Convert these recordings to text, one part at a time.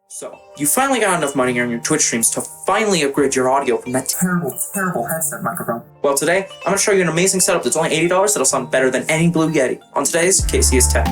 So, you finally got enough money on your Twitch streams to finally upgrade your audio from that terrible headset microphone. Well, today, I'm going to show you an amazing setup that's only $80 that'll sound better than any Blue Yeti. On today's KCS Tech.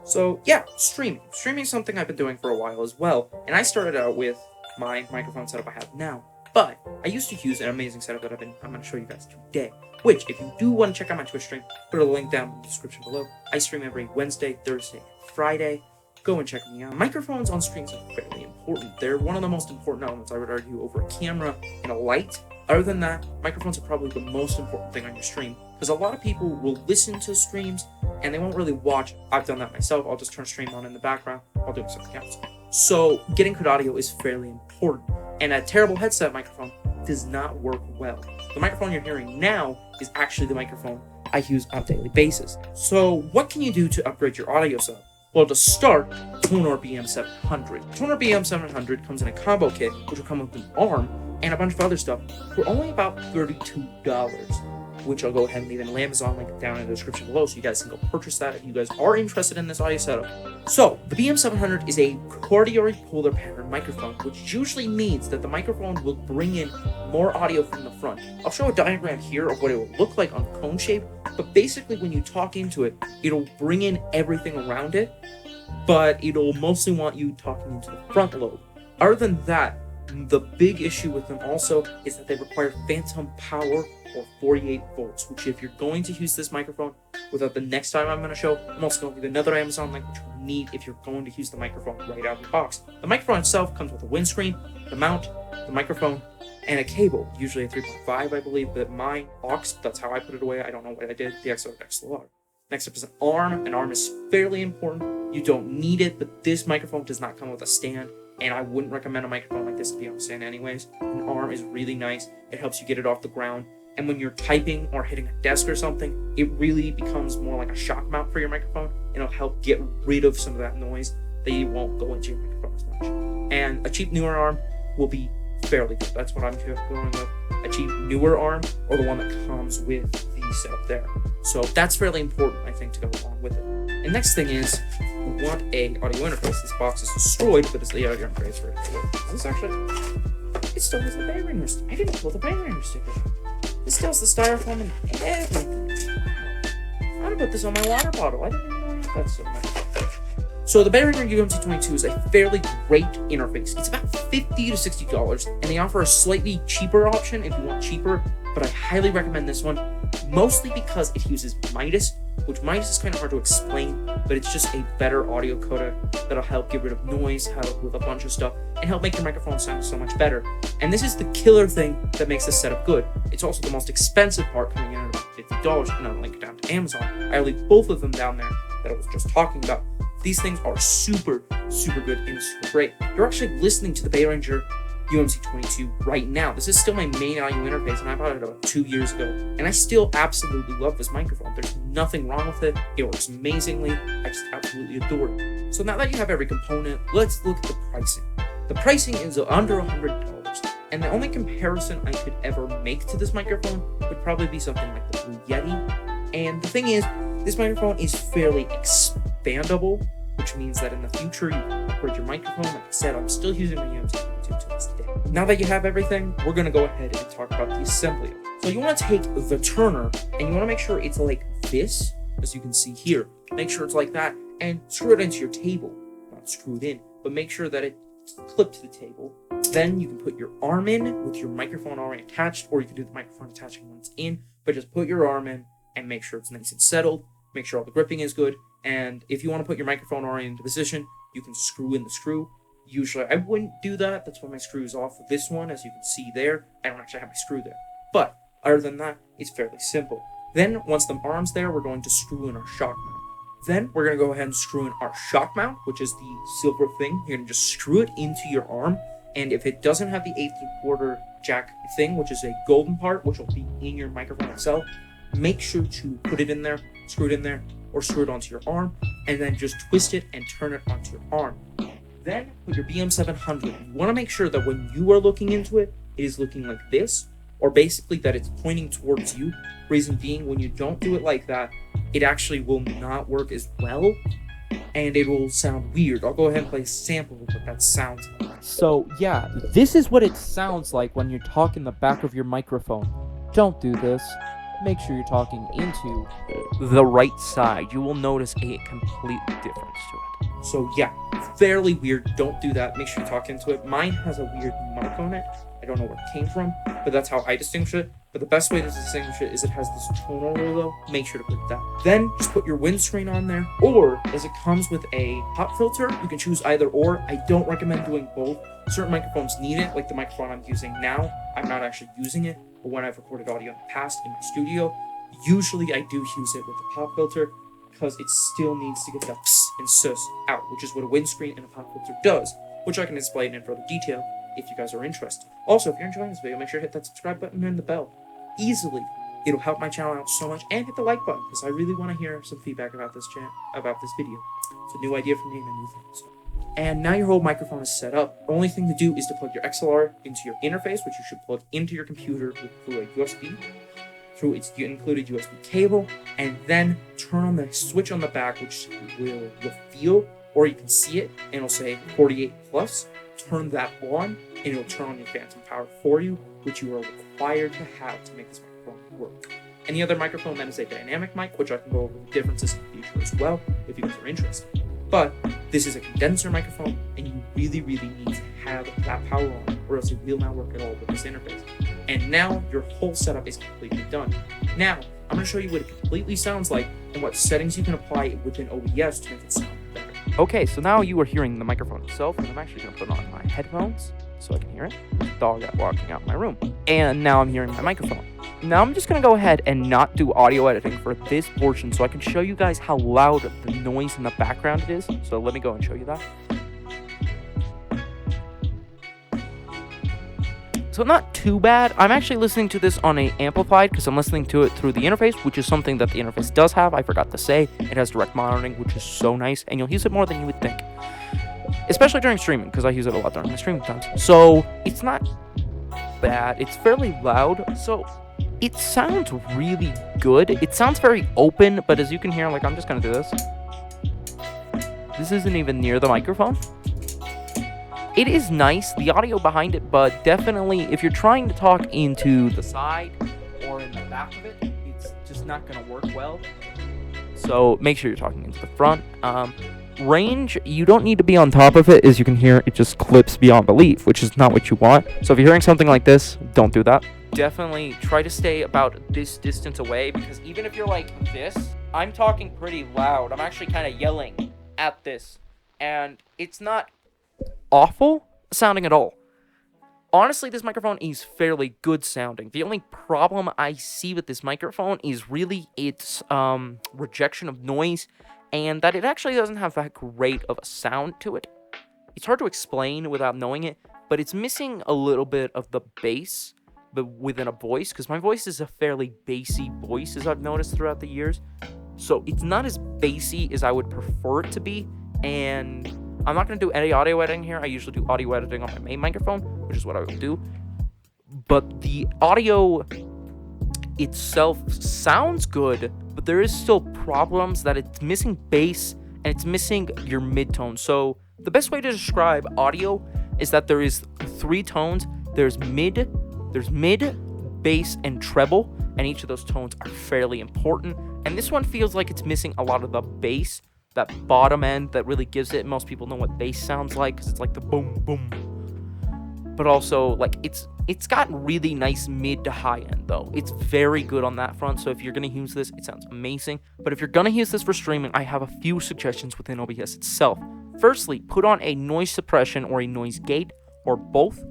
So, yeah, streaming. Streaming is something I've been doing for a while as well, and I started out with my microphone setup I have now. But I used to use an amazing setup that I'm going to show you guys today, which, if you do want to check out my Twitch stream, put a link down in the description below. I stream every Wednesday, Thursday, and Friday. Go and check me out. Microphones on streams are fairly important. They're one of the most important elements, I would argue, over a camera and a light. Other than that, microphones are probably the most important thing on your stream, because a lot of people will listen to streams and they won't really watch. I've done that myself. I'll just turn stream on in the background while doing something else. So getting good audio is fairly important, and a terrible headset microphone does not work well. The microphone you're hearing now is actually the microphone I use on a daily basis. So what can you do to upgrade your audio setup? Well, to start, Tonor BM700. Tonor BM700 comes in a combo kit, which will come with an arm and a bunch of other stuff for only about $32, which I'll go ahead and leave an Amazon link down in the description below so you guys can go purchase that if you guys are interested in this audio setup. So, the BM700 is a cardioid polar pattern microphone, which usually means that the microphone will bring in more audio from the front. I'll show a diagram here of what it will look like on cone shape, but basically when you talk into it, it'll bring in everything around it, but it'll mostly want you talking into the front lobe. Other than that, the big issue with them also is that they require phantom power or 48 volts, which if you're going to use this microphone without the next time I'm going to show, I'm also going to leave another Amazon link which you need if you're going to use the microphone right out of the box. The microphone itself comes with a windscreen, the mount, the microphone, and a cable, usually a 3.5 I believe, but mine aux, that's how I put it away. I don't know what I did, the XLR. Next up is an arm. An arm is fairly important. You don't need it, but this microphone does not come with a stand, and I wouldn't recommend a microphone like this to be on a stand anyways. An arm is really nice. It helps you get it off the ground, and when you're typing or hitting a desk or something, it really becomes more like a shock mount for your microphone, and it'll help get rid of some of that noise that you won't go into your microphone as much. And a cheap newer arm will be fairly good. That's what I'm going with. A cheap newer arm, or the one that comes with the setup there. So that's fairly important, I think, to go along with it. And next thing is, we want a audio interface. This box is destroyed, but it's the audio interface for it. This actually, it still has the Behringer sticker. I didn't pull the Behringer sticker. It still has the styrofoam and everything. Wow. I'm gonna put this on my water bottle. I didn't even know I had that stuff. So the Behringer UMC22 is a fairly great interface. It's about $50 to $60, and they offer a slightly cheaper option if you want cheaper, but I highly recommend this one, mostly because it uses Midas, which Midas is kind of hard to explain, but it's just a better audio codec that'll help get rid of noise, help with a bunch of stuff, and help make your microphone sound so much better. And this is the killer thing that makes this setup good. It's also the most expensive part, coming in at about $50, and I'll link it down to Amazon. I'll leave both of them down there that I was just talking about. These things are super good and super great. You're actually listening to the Behringer UMC22 right now. This is still my main audio interface, and I bought it about 2 years ago, and I still absolutely love this microphone. There's nothing wrong with it. It works amazingly. I just absolutely adore it. So now that you have every component, let's look at the pricing. The pricing is under $100, and the only comparison I could ever make to this microphone would probably be something like the Blue Yeti. And the thing is, this microphone is fairly expandable, which means that in the future you can upgrade your microphone. Like I said, I'm still using my UMC22 to this day. Now that you have everything, we're going to go ahead and talk about the assembly. So you want to take the turner, and you want to make sure it's like this, as you can see here. Make sure it's like that, and screw it into your table. Not screw it in, but make sure that it's clipped to the table. Then you can put your arm in with your microphone already attached, or you can do the microphone attaching when it's in, but just put your arm in and make sure it's nice and settled. Make sure all the gripping is good. And if you want to put your microphone already into position, you can screw in the screw. Usually I wouldn't do that. That's why my screw is off of this one, as you can see there. I don't actually have my screw there. But other than that, it's fairly simple. Then once the arm's there, we're going to screw in our shock mount. Then we're going to go ahead and screw in our shock mount, which is the silver thing. You're going to just screw it into your arm. And if it doesn't have the 8¾ jack thing, which is a golden part, which will be in your microphone itself, make sure to put it in there, screw it in there, or screw it onto your arm, and then just twist it and turn it onto your arm. Then, with your BM700, you want to make sure that when you are looking into it, it is looking like this, or basically that it's pointing towards you. Reason being, when you don't do it like that, it actually will not work as well and it will sound weird. I'll go ahead and play a sample of what that sounds like. So yeah, this is what it sounds like when you're talking the back of your microphone. Don't do this. Make sure you're talking into the right side. You will notice a complete difference to it. So yeah, fairly weird. Don't do that. Make sure you talk into it. Mine has a weird mark on it. I don't know where it came from, but that's how I distinguish it. But the best way to distinguish it is it has this tonal logo. Make sure to put that. Then just put your windscreen on there, or as it comes with a pop filter, you can choose either or. I don't recommend doing both. Certain microphones need it, like the microphone I'm using now. I'm not actually using it, but when I've recorded audio in the past in my studio, usually I do use it with the pop filter because it still needs to get the pss and sus out, which is what a windscreen and a pop filter does, which I can explain in further detail if you guys are interested. Also, if you're enjoying this video, make sure to hit that subscribe button and the bell. Easily, it'll help my channel out so much, and hit the like button because I really want to hear some feedback about this video. It's a new idea for me and a new thing. So. And now your whole microphone is set up. The only thing to do is to plug your XLR into your interface, which you should plug into your computer through a USB, through its included USB cable, and then turn on the switch on the back, which you'll feel, or you can see it, and it'll say 48 plus. Turn that on, and it'll turn on your phantom power for you, which you are required to have to make this microphone work. Any other microphone that is a dynamic mic, which I can go over the differences in the future as well, if you guys are interested. But this is a condenser microphone, and you really, really need to have that power on, or else it will not work at all with this interface. And now your whole setup is completely done. Now, I'm going to show you what it completely sounds like and what settings you can apply within OBS to make it sound better. Okay, so now you are hearing the microphone itself, and I'm actually going to put on my headphones so I can hear it. There's a dog walking out my room. And now I'm hearing my microphone. Now I'm just going to go ahead and not do audio editing for this portion so I can show you guys how loud the noise in the background is. So let me go and show you that. So not too bad. I'm actually listening to this on a amplified because I'm listening to it through the interface, which is something that the interface does have. I forgot to say. It has direct monitoring, which is so nice, and you'll use it more than you would think. Especially during streaming, because I use it a lot during my streaming times. So it's not bad. It's fairly loud, so it sounds really good. It sounds very open, but as you can hear, like, I'm just gonna do this. This isn't even near the microphone. It is nice, the audio behind it, but definitely if you're trying to talk into the side or in the back of it, it's just not going to work well. So make sure you're talking into the front. Range, you don't need to be on top of it. As you can hear, it just clips beyond belief, which is not what you want. So if you're hearing something like this, don't do that. Definitely try to stay about this distance away, because even if you're like this, I'm talking pretty loud. I'm actually kind of yelling at this, and it's not awful sounding at all. Honestly, this microphone is fairly good sounding. The only problem I see with this microphone is really its rejection of noise, and that it actually doesn't have that great of a sound to it. It's hard to explain without knowing it, but it's missing a little bit of the bass but within a voice, because my voice is a fairly bassy voice, as I've noticed throughout the years. So it's not as bassy as I would prefer it to be, and I'm not going to do any audio editing here. I usually do audio editing on my main microphone, which is what I will do. But the audio itself sounds good, but there is still problems that it's missing bass and it's missing your mid-tone. So the best way to describe audio is that there is 3 tones. There's mid, bass, and treble, and each of those tones are fairly important. And this one feels like it's missing a lot of the bass, that bottom end that really gives it. Most people know what bass sounds like because it's like the boom boom, but also like it's got really nice mid to high end though. It's very good on that front. So if you're gonna use this, it sounds amazing. But if you're gonna use this for streaming, I have a few suggestions within OBS itself. Firstly, put on a noise suppression or a noise gate or both.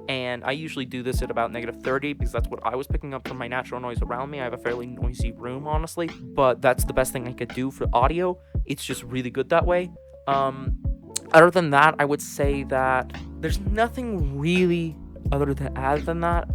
And I usually do this at about -30 because that's what I was picking up from my natural noise around me. I have a fairly noisy room, honestly, but that's the best thing I could do for audio. It's just really good that way. Other than that, I would say that there's nothing really other to add than that.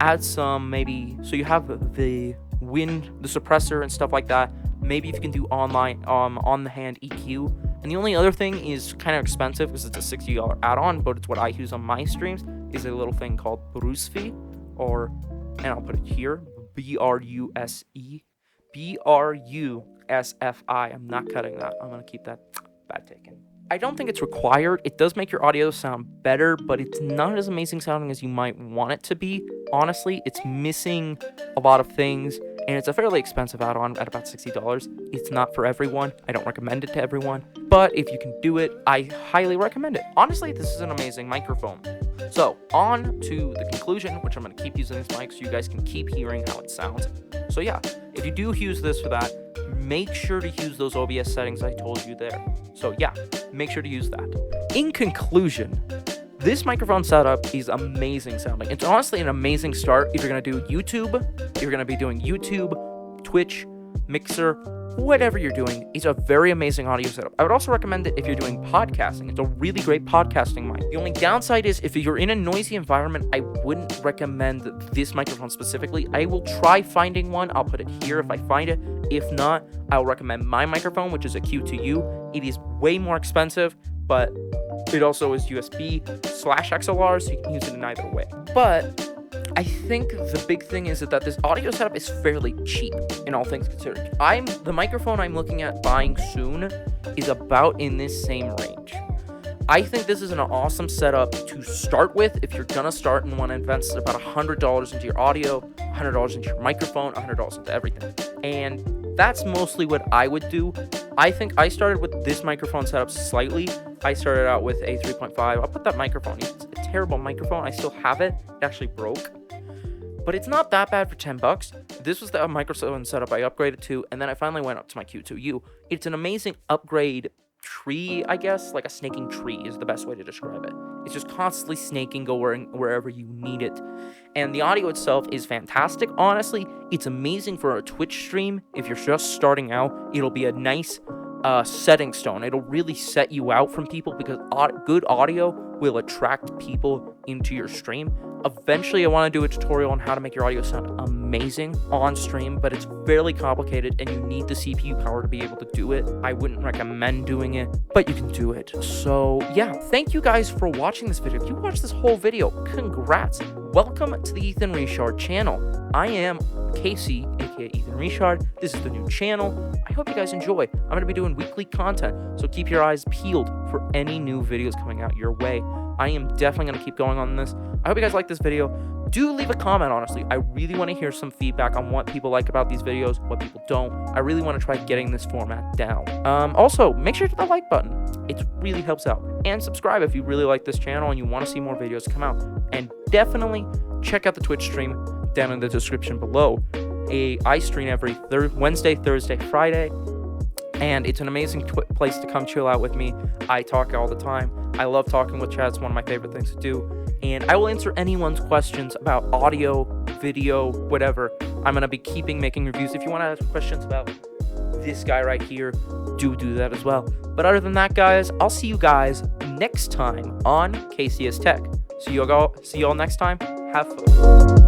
Add some maybe, so you have the wind, the suppressor and stuff like that. Maybe if you can do on the hand EQ. And the only other thing is kind of expensive because it's a $60 add-on, but it's what I use on my streams, is a little thing called Brusfi, and I'll put it here, Bruspe, BRUSFI. I'm not cutting that. I'm going to keep that bad taken. I don't think it's required. It does make your audio sound better, but it's not as amazing sounding as you might want it to be. Honestly, it's missing a lot of things, and it's a fairly expensive add-on at about $60. It's not for everyone. I don't recommend it to everyone, but if you can do it, I highly recommend it. Honestly, this is an amazing microphone. So, on to the conclusion, which I'm going to keep using this mic so you guys can keep hearing how it sounds. So yeah, if you do use this for that, make sure to use those OBS settings I told you there. So yeah, make sure to use that. In conclusion, this microphone setup is amazing sounding. It's honestly an amazing start if you're going to do YouTube, if you're going to be doing YouTube, Twitch, Mixer, whatever you're doing. It's a very amazing audio setup. I would also recommend it if you're doing podcasting. It's a really great podcasting mic. The only downside is if you're in a noisy environment, I wouldn't recommend this microphone specifically. I will try finding one. I'll put it here if I find it. If not, I'll recommend my microphone, which is a Q2U. It is way more expensive, but it also is USB/XLR, so you can use it in either way. But I think the big thing is that this audio setup is fairly cheap, in all things considered. The microphone I'm looking at buying soon is about in this same range. I think this is an awesome setup to start with if you're gonna start and want to invest about $100 into your audio, $100 into your microphone, $100 into everything. And that's mostly what I would do. I think I started with this microphone setup slightly. I started out with a 3.5. I'll put that microphone. It's a terrible microphone. I still have it. It actually broke. But it's not that bad for $10. This was the microphone setup I upgraded to, and then I finally went up to my Q2U. It's an amazing upgrade tree, I guess. Like a snaking tree is the best way to describe it. It's just constantly snaking going wherever you need it. And the audio itself is fantastic. Honestly, it's amazing for a Twitch stream. If you're just starting out, it'll be a nice setting stone. It'll really set you out from people because good audio will attract people into your stream. Eventually, I want to do a tutorial on how to make your audio sound amazing on stream, but it's fairly complicated and you need the CPU power to be able to do it. I wouldn't recommend doing it, but you can do it. So yeah, thank you guys for watching this video. If you watched this whole video, congrats. Welcome to the Ethan Richard channel. I am Casey, aka Ethan Richard. This is the new channel. I hope you guys enjoy. I'm going to be doing weekly content, so keep your eyes peeled for any new videos coming out your way. I am definitely going to keep going on this. I hope you guys like this video. Do leave a comment, honestly. I really want to hear some feedback on what people like about these videos, what people don't. I really want to try getting this format down. Also, make sure to hit the like button. It really helps out. And subscribe if you really like this channel and you want to see more videos come out. And definitely check out the Twitch stream down in the description below. I stream every Wednesday, Thursday, Friday. And it's an amazing place to come chill out with me. I talk all the time. I love talking with chat. It's one of my favorite things to do. And I will answer anyone's questions about audio, video, whatever. I'm going to be making reviews. If you want to ask questions about this guy right here, do that as well. But other than that, guys, I'll see you guys next time on KCS Tech. See you all next time. Have fun.